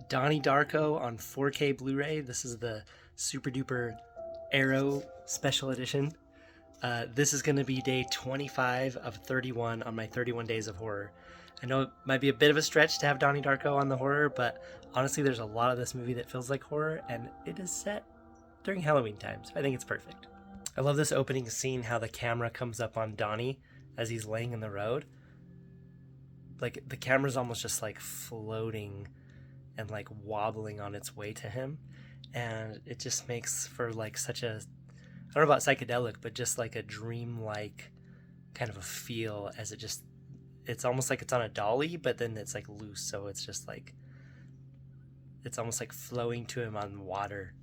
Donnie Darko on 4K Blu-ray. This is the super duper Arrow special edition. This is going to be day 25 of 31 on my 31 days of horror. I know it might be a bit of a stretch to have Donnie Darko on the horror, but honestly there's a lot of this movie that feels like horror, and it is set during Halloween time, so I think it's perfect. I love this opening scene, how the camera comes up on Donnie as he's laying in the road. Like, the camera's almost just like floating and like wobbling on its way to him, and it just makes for like such a, I don't know about psychedelic, but just like a dream-like kind of a feel, as it's almost like it's on a dolly, but then it's like loose, so it's just like, it's almost like flowing to him on water.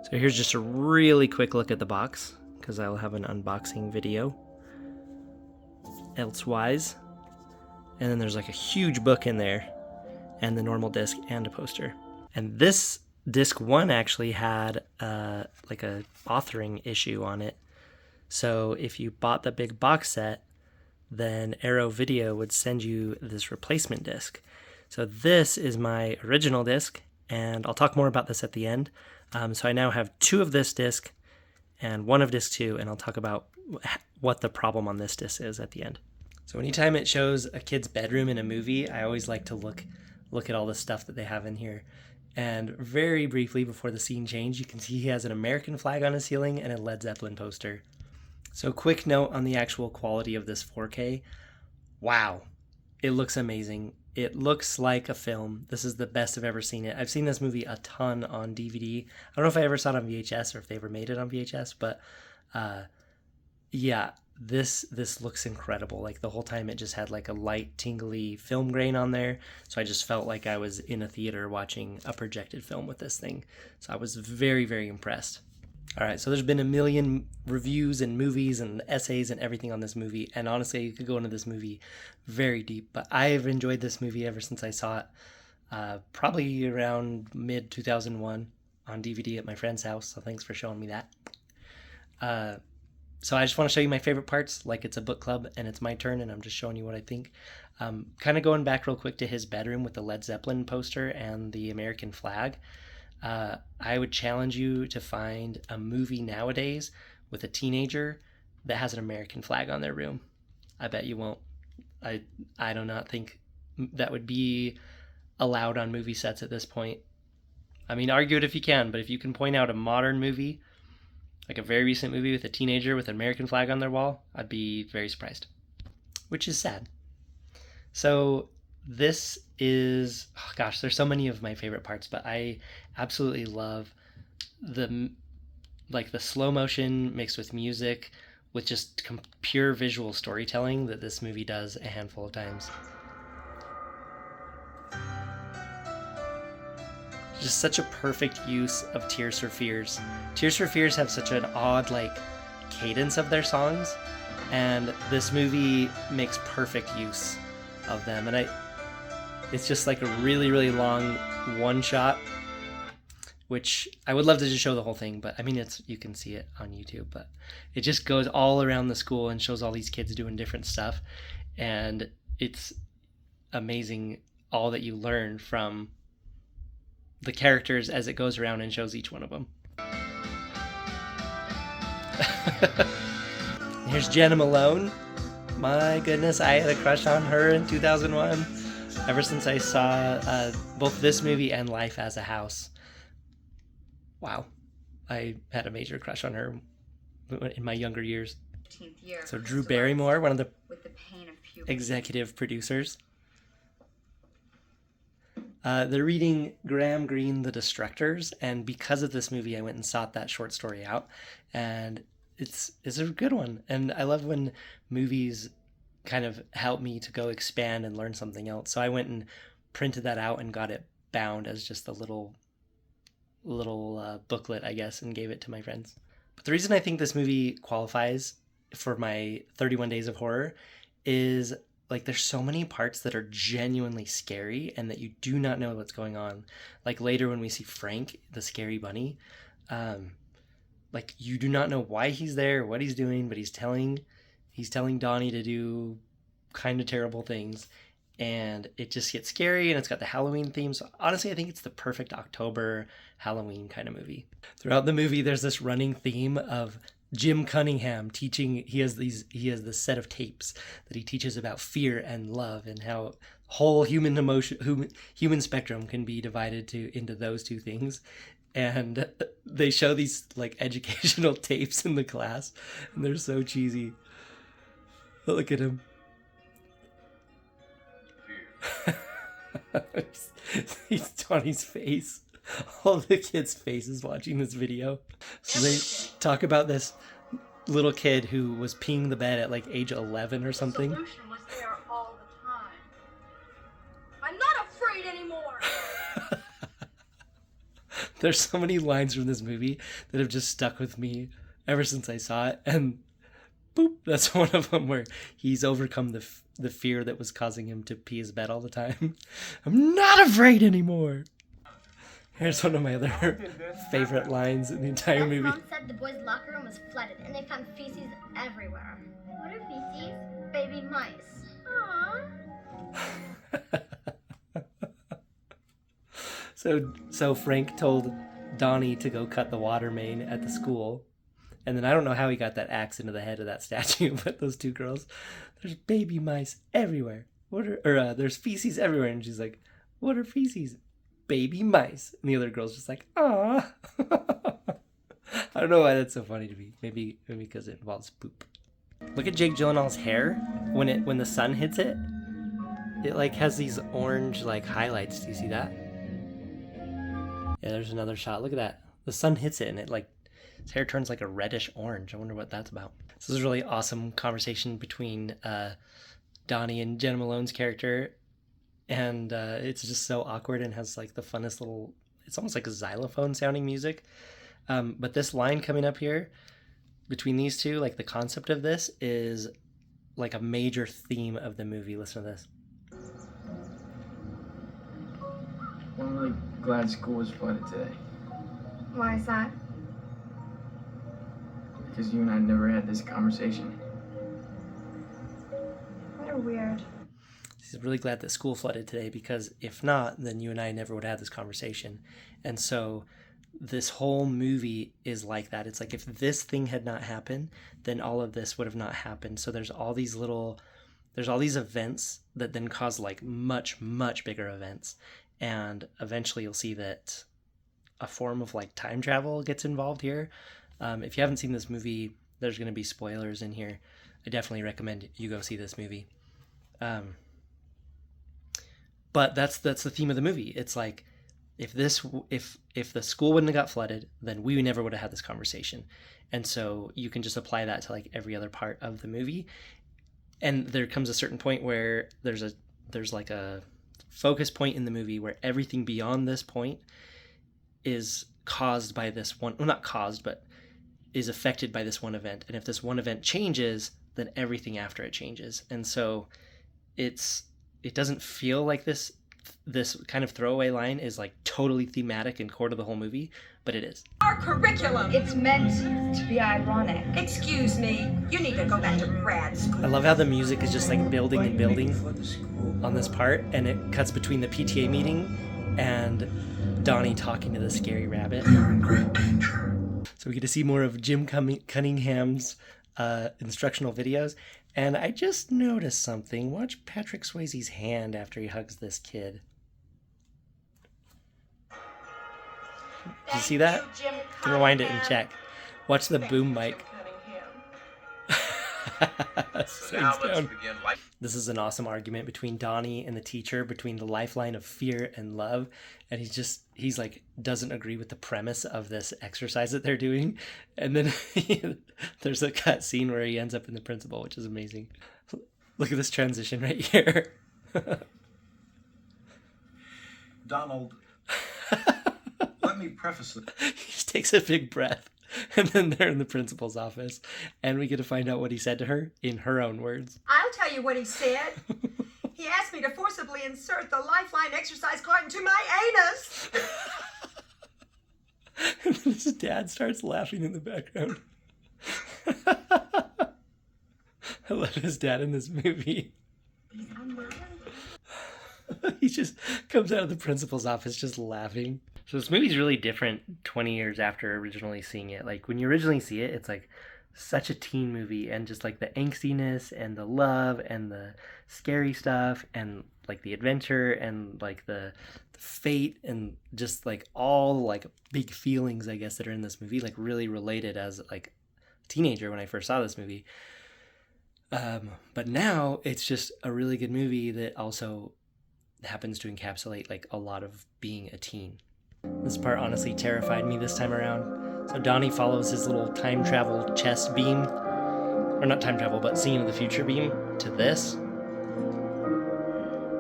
So here's just a really quick look at the box, because I'll have an unboxing video elsewise. And then there's like a huge book in there, and the normal disc and a poster. And this disc one actually had like a authoring issue on it. So if you bought the big box set, then Arrow Video would send you this replacement disc. So this is my original disc, and I'll talk more about this at the end. So I now have two of this disc and one of disc two, and I'll talk about what the problem on this disc is at the end. So anytime it shows a kid's bedroom in a movie, I always like to look at all the stuff that they have in here. And very briefly before the scene change, you can see he has an American flag on his ceiling and a Led Zeppelin poster. So quick note on the actual quality of this 4K. Wow, it looks amazing. It looks like a film. This is the best I've ever seen it. I've seen this movie a ton on DVD. I don't know if I ever saw it on VHS or if they ever made it on VHS, but yeah, this looks incredible. Like, the whole time it just had like a light tingly film grain on there, so I just felt like I was in a theater watching a projected film with this thing. So I was very, very impressed. All right, so there's been a million reviews and movies and essays and everything on this movie, and honestly, you could go into this movie very deep, but I've enjoyed this movie ever since I saw it, probably around mid-2001 on DVD at my friend's house, so thanks for showing me that. So I just want to show you my favorite parts, like it's a book club and it's my turn and I'm just showing you what I think. Kind of going back real quick to his bedroom with the Led Zeppelin poster and the American flag. I would challenge you to find a movie nowadays with a teenager that has an American flag on their room. I bet you won't. I do not think that would be allowed on movie sets at this point. I mean, argue it if you can, but if you can point out a modern movie, like a very recent movie with a teenager with an American flag on their wall, I'd be very surprised, which is sad. So this is, oh gosh, there's so many of my favorite parts, but I absolutely love the slow motion mixed with music, with just pure visual storytelling that this movie does a handful of times. Just such a perfect use of Tears for Fears. Tears for Fears have such an odd like cadence of their songs, and this movie makes perfect use of them. And it's just like a really, really long one shot, which I would love to just show the whole thing, but I mean, you can see it on YouTube, but it just goes all around the school and shows all these kids doing different stuff, and it's amazing all that you learn from the characters as it goes around and shows each one of them. Here's Jenna Malone. My goodness, I had a crush on her in 2001. Ever since I saw both this movie and Life as a House. Wow. I had a major crush on her in my younger years. So Drew Barrymore, one of the executive producers. They're reading Graham Greene, The Destructors, and because of this movie, I went and sought that short story out, and it's a good one. And I love when movies kind of help me to go expand and learn something else. So I went and printed that out and got it bound as just a little booklet, I guess, and gave it to my friends. But the reason I think this movie qualifies for my 31 days of horror is, like, there's so many parts that are genuinely scary and that you do not know what's going on. Like later when we see Frank, the scary bunny, like you do not know why he's there, what he's doing, but he's telling Donnie to do kind of terrible things. and it just gets scary, and it's got the Halloween theme. So honestly, I think it's the perfect October Halloween kind of movie. Throughout the movie, there's this running theme of Jim Cunningham teaching. He has this set of tapes that he teaches about fear and love, and how whole human spectrum can be divided into those two things. And they show these like educational tapes in the class, and they're so cheesy. But look at him. He's Donnie's face. All the kids' faces watching this video. So they talk about this little kid who was peeing the bed at like age 11 or something. The solution was there all the time. I'm not afraid anymore. There's so many lines from this movie that have just stuck with me ever since I saw it, and boop, that's one of them, where he's overcome the fear that was causing him to pee his bed all the time. I'm not afraid anymore. Here's one of my other favorite lines in the entire movie. Mom said the boys' locker room was flooded and they found feces everywhere. What are feces? Baby mice. Aww. So Frank told Donnie to go cut the water main at the school. And then I don't know how he got that axe into the head of that statue, but those two girls, there's baby mice everywhere. There's feces everywhere. And she's like, what are feces? Baby mice. And the other girl's just like, ah. I don't know why that's so funny to me. Maybe because it involves poop. Look at Jake Gyllenhaal's hair. When the sun hits it, it like has these orange like highlights. Do you see that? Yeah, there's another shot. Look at that. The sun hits it and it like, his hair turns like a reddish orange. I wonder what that's about. This is a really awesome conversation between Donnie and Jenna Malone's character. And it's just so awkward and has like the funnest little, it's almost like a xylophone sounding music. But this line coming up here between these two, like the concept of this is like a major theme of the movie. Listen to this. I'm really glad school was flooded today. Why is that? Because you and I never had this conversation. You're weird. He's really glad that school flooded today, because if not, then you and I never would have had this conversation. And so this whole movie is like that. It's like if this thing had not happened, then all of this would have not happened. So there's all these events that then cause like much, much bigger events. And eventually you'll see that a form of like time travel gets involved here. If you haven't seen this movie, there's going to be spoilers in here. I definitely recommend you go see this movie. But that's the theme of the movie. It's like if the school wouldn't have got flooded, then we never would have had this conversation. And so you can just apply that to like every other part of the movie. And there comes a certain point where there's like a focus point in the movie where everything beyond this point is caused by this one, well, not caused, but is affected by this one event. And if this one event changes, then everything after it changes. And so it doesn't feel like this kind of throwaway line is like totally thematic and core to the whole movie, but it is. Our curriculum. It's meant to be ironic. Excuse me, you need to go back to grad school. I love how the music is just like building and building on this part, and it cuts between the PTA meeting and Donnie talking to the scary rabbit. We are in great danger. So we get to see more of Jim Cunningham's instructional videos. And I just noticed something. Watch Patrick Swayze's hand after he hugs this kid. Did you see that? You can rewind it and check. Watch the boom mic. This is an awesome argument between Donnie and the teacher, between the lifeline of fear and love. And he's like, doesn't agree with the premise of this exercise that they're doing. And then there's a cut scene where he ends up in the principal, which is amazing. Look at this transition right here. Donald, let me preface it. He just takes a big breath. And then they're in the principal's office, and we get to find out what he said to her in her own words. I'll tell you what he said. He asked me to forcibly insert the lifeline exercise card into my anus. And then his dad starts laughing in the background. I love his dad in this movie. He just comes out of the principal's office just laughing. So this movie's really different 20 years after originally seeing it. Like when you originally see it, it's like such a teen movie, and just like the angstiness and the love and the scary stuff and like the adventure and like the fate and just like all like big feelings, I guess, that are in this movie, like really related as like a teenager when I first saw this movie. But now it's just a really good movie that also happens to encapsulate like a lot of being a teen. This part honestly terrified me this time around. So Donnie follows his little time travel chest beam, or not time travel, but seeing the future beam to this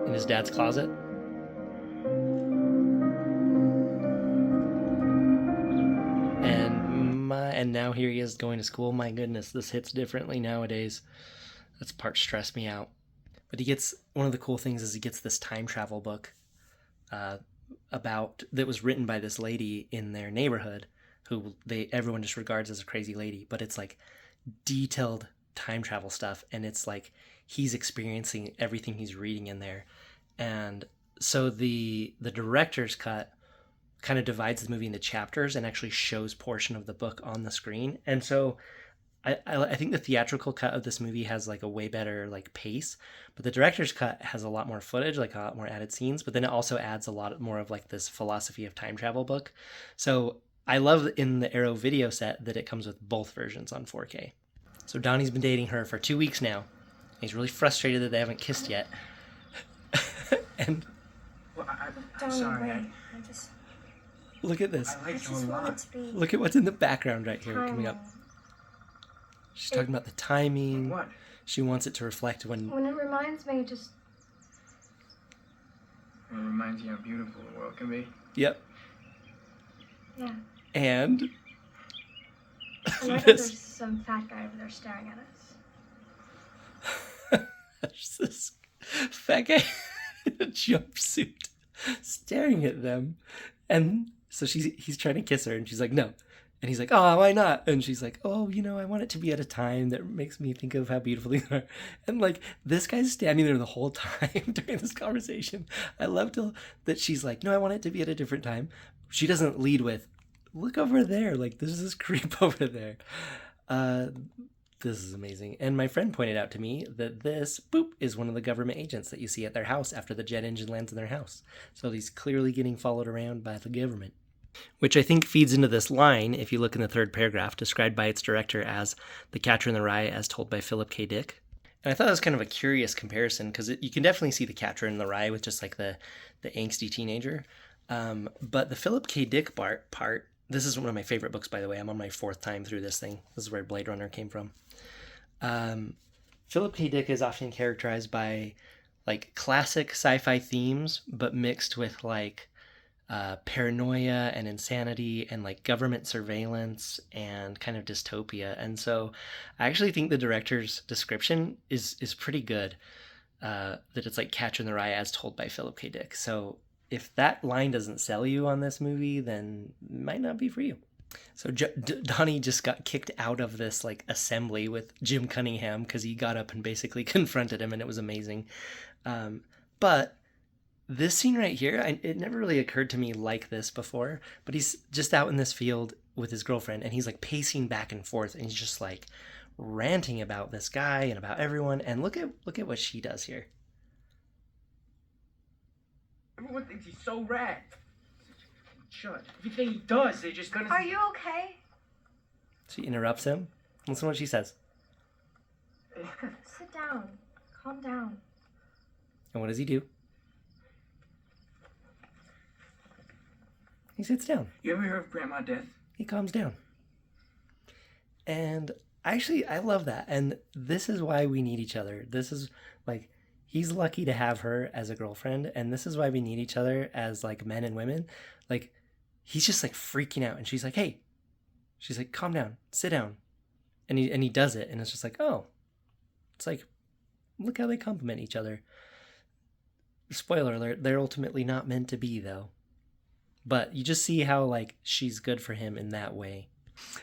in his dad's closet. And now here he is going to school. My goodness, this hits differently nowadays. That's part stressed me out. But he gets, one of the cool things is he gets this time travel book that was written by this lady in their neighborhood who everyone just regards as a crazy lady, but it's like detailed time travel stuff, and it's like he's experiencing everything he's reading in there. And so the director's cut kind of divides the movie into chapters and actually shows portion of the book on the screen. And so I think the theatrical cut of this movie has like a way better like pace, but the director's cut has a lot more footage, like a lot more added scenes, but then it also adds a lot more of like this philosophy of time travel book. So I love in the Arrow video set that it comes with both versions on 4K. So Donnie's been dating her for 2 weeks now. He's really frustrated that they haven't kissed yet. And Well, I'm sorry. I look at this. like you a lot. Look at what's in the background right here coming up. She's talking about the timing. What? She wants it to reflect when it reminds me, just... It reminds you how beautiful the world can be. Yep. Yeah. And I like that this. there's some fat guy over there staring at us. There's this fat guy in a jumpsuit staring at them. And so he's trying to kiss her, and she's like, no. And he's like, oh, why not? And she's like, oh, I want it to be at a time that makes me think of how beautiful you are. And like, this guy's standing there the whole time during this conversation. I love that she's like, no, I want it to be at a different time. She doesn't lead with, look over there. Like, there's this creep over there. This is amazing. And my friend pointed out to me that this, is one of the government agents that you see at their house after the jet engine lands in their house. So he's clearly getting followed around by the government. Which I think feeds into this line, if you look in the third paragraph, described by its director as The Catcher in the Rye as told by Philip K. Dick. And I thought that was kind of a curious comparison, because you can definitely see The Catcher in the Rye with just like the angsty teenager. But the Philip K. Dick part, this is one of my favorite books, by the way. I'm on my 4th time through this thing. This is where Blade Runner came from. Philip K. Dick is often characterized by like classic sci-fi themes, but mixed with like paranoia and insanity and like government surveillance and kind of dystopia. And so I actually think the director's description is pretty good, that it's like Catcher in the Rye as told by Philip K. Dick. So if that line doesn't sell you on this movie, then it might not be for you. So Donnie just got kicked out of this like assembly with Jim Cunningham because he got up and basically confronted him, and it was amazing. But this scene right here, it never really occurred to me like this before, but he's just out in this field with his girlfriend, and he's like pacing back and forth, and he's just like ranting about this guy and about everyone. And look at what she does here. Everyone thinks he's so rad. Shut. Everything he does, they're just gonna... Are you okay? She interrupts him. Listen to what she says. Sit down. Calm down. And what does he do? He sits down. You ever heard of Grandma Death? He calms down. And actually, I love that. And this is why we need each other. This is like, he's lucky to have her as a girlfriend. And this is why we need each other as like men and women. Like, he's just like freaking out. And she's like, hey. She's like, calm down. Sit down. And he does it. And it's just like, oh. It's like, look how they complement each other. Spoiler alert, they're ultimately not meant to be, though. But you just see how, like, she's good for him in that way.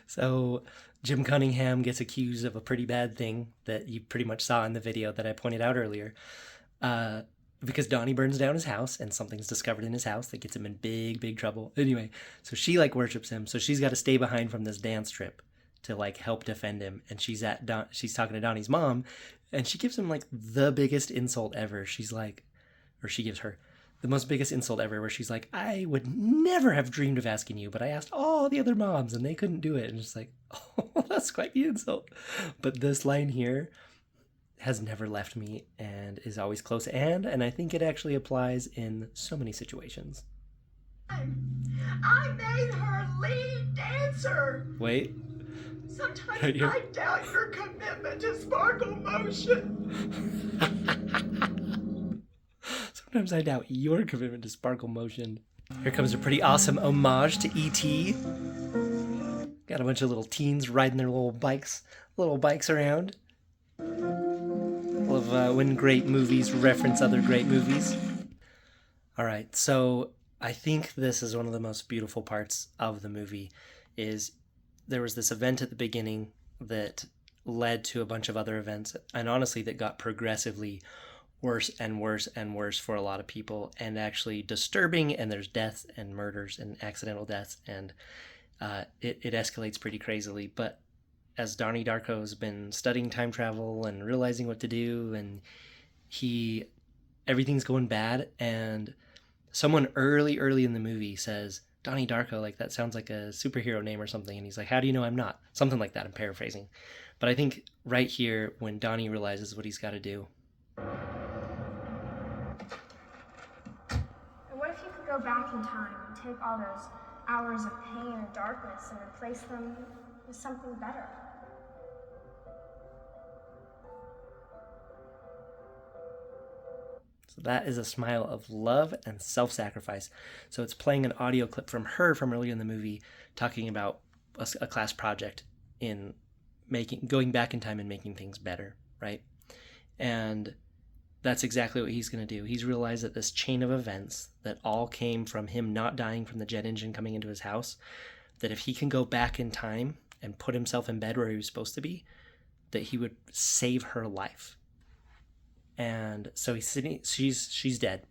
So Jim Cunningham gets accused of a pretty bad thing that you pretty much saw in the video that I pointed out earlier. because Donnie burns down his house and something's discovered in his house that gets him in big, big trouble. Anyway, so she like worships him. So she's got to stay behind from this dance trip to like help defend him. And she's talking to Donnie's mom, and she gives him like the biggest insult ever. She's like, or she gives her the most biggest insult ever, where she's like, I would never have dreamed of asking you, but I asked all the other moms and they couldn't do it. And it's like, oh, that's quite the insult. But this line here has never left me and is always close to hand, and I think it actually applies in so many situations. I made her lead dancer. Wait. Sometimes Right here. I doubt your commitment to sparkle motion. Sometimes I doubt your commitment to sparkle motion. Here comes a pretty awesome homage to E.T. Got a bunch of little teens riding their little bikes around. Love when great movies reference other great movies. All right, so I think this is one of the most beautiful parts of the movie. Is there was this event at the beginning that led to a bunch of other events, and honestly that got progressively worse and worse and worse for a lot of people, and actually disturbing, and there's deaths and murders and accidental deaths, and it escalates pretty crazily. But as Donnie Darko has been studying time travel and realizing what to do, and everything's going bad, and someone early in the movie says, Donnie Darko, like that sounds like a superhero name or something, and he's like, how do you know I'm not? Something like that, I'm paraphrasing. But I think right here, when Donnie realizes what he's got to do. And what if you could go back in time and take all those hours of pain and darkness and replace them with something better? So that is a smile of love and self-sacrifice. So it's playing an audio clip from her from earlier in the movie talking about a class project in going back in time and making things better, right? And that's exactly what he's going to do. He's realized that this chain of events that all came from him not dying from the jet engine coming into his house, that if he can go back in time and put himself in bed where he was supposed to be, that he would save her life. And so he's sitting, she's dead,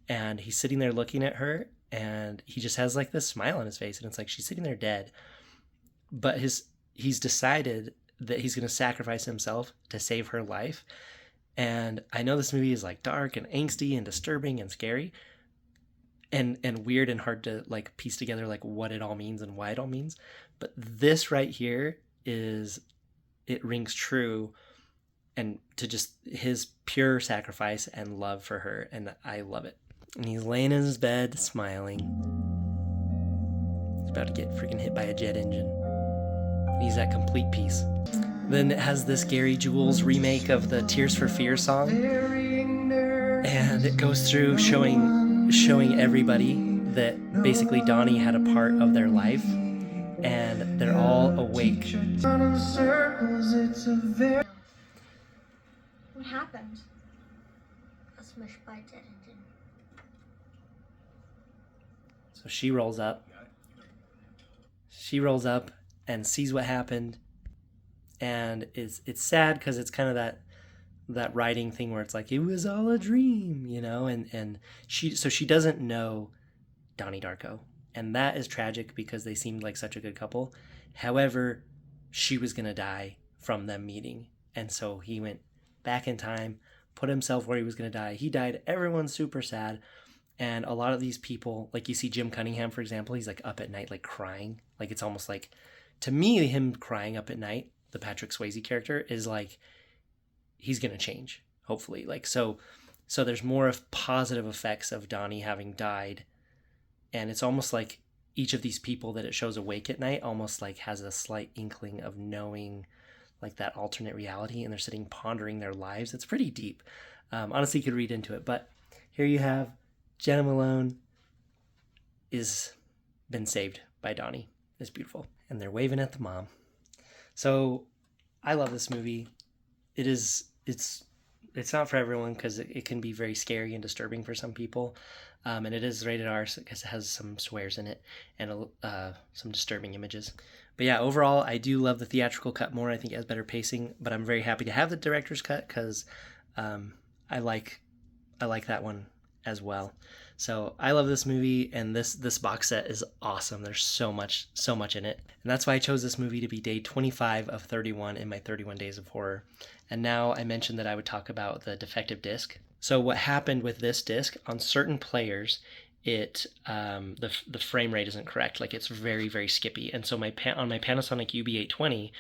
and he's sitting there looking at her, and he just has like this smile on his face, and it's like she's sitting there dead, but he's decided that he's going to sacrifice himself to save her life. And I know this movie is like dark and angsty and disturbing and scary and weird and hard to like piece together like what it all means and why it all means, but this right here it rings true, and to just his pure sacrifice and love for her, and I love it. And he's laying in his bed smiling. He's about to get freaking hit by a jet engine, and he's at complete peace. Then it has this Gary Jules remake of the Tears for Fears song, and it goes through showing everybody that basically Donnie had a part of their life, and they're all awake. What happened? I was smushed by a jet engine. So she rolls up and sees what happened, and it's sad because it's kind of that writing thing where it's like it was all a dream, you know, and she doesn't know Donnie Darko, and that is tragic because they seemed like such a good couple. However, she was gonna die from them meeting, and so he went back in time, put himself where he was going to die. He died. Everyone's super sad. And a lot of these people, like you see Jim Cunningham, for example, he's like up at night, like crying. Like it's almost like, to me, him crying up at night, the Patrick Swayze character, is like, he's going to change, hopefully. Like, so there's more of positive effects of Donnie having died. And it's almost like each of these people that it shows awake at night almost like has a slight inkling of knowing like that alternate reality, and they're sitting pondering their lives. It's pretty deep. Honestly, you could read into it, but here you have Jenna Malone is been saved by Donnie. It's beautiful, and they're waving at the mom. So I love this movie. It's not for everyone because it can be very scary and disturbing for some people, and it is rated R because it has some swears in it and some disturbing images. But yeah, overall, I do love the theatrical cut more. I think it has better pacing, but I'm very happy to have the director's cut because I like I like that one as well. So I love this movie, and this box set is awesome. There's so much in it. And that's why I chose this movie to be day 25 of 31 in my 31 Days of Horror. And now I mentioned that I would talk about the defective disc. So what happened with this disc, on certain players, it the frame rate isn't correct. Like, it's very, very skippy. And so on my Panasonic UB820,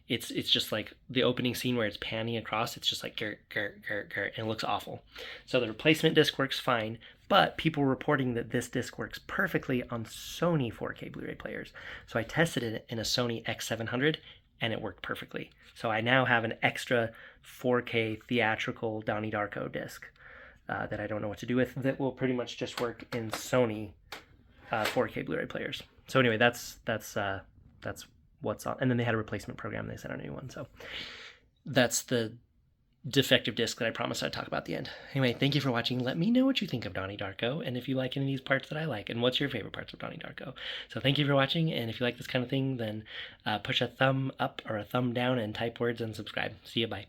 it's just like the opening scene where it's panning across, it's just like gert, gert, gert, gert, and it looks awful. So the replacement disc works fine, but people were reporting that this disc works perfectly on Sony 4K Blu-ray players. So I tested it in a Sony X700, and it worked perfectly. So I now have an extra 4K theatrical Donnie Darko disc that I don't know what to do with, that will pretty much just work in Sony 4K Blu-ray players. So anyway, that's what's on. And then they had a replacement program. They sent a new one. So that's the defective disc that I promised I'd talk about at the end. Anyway, thank you for watching. Let me know what you think of Donnie Darko, and if you like any of these parts that I like, and what's your favorite parts of Donnie Darko. So thank you for watching, and if you like this kind of thing, then push a thumb up or a thumb down and type words and subscribe. See you, bye.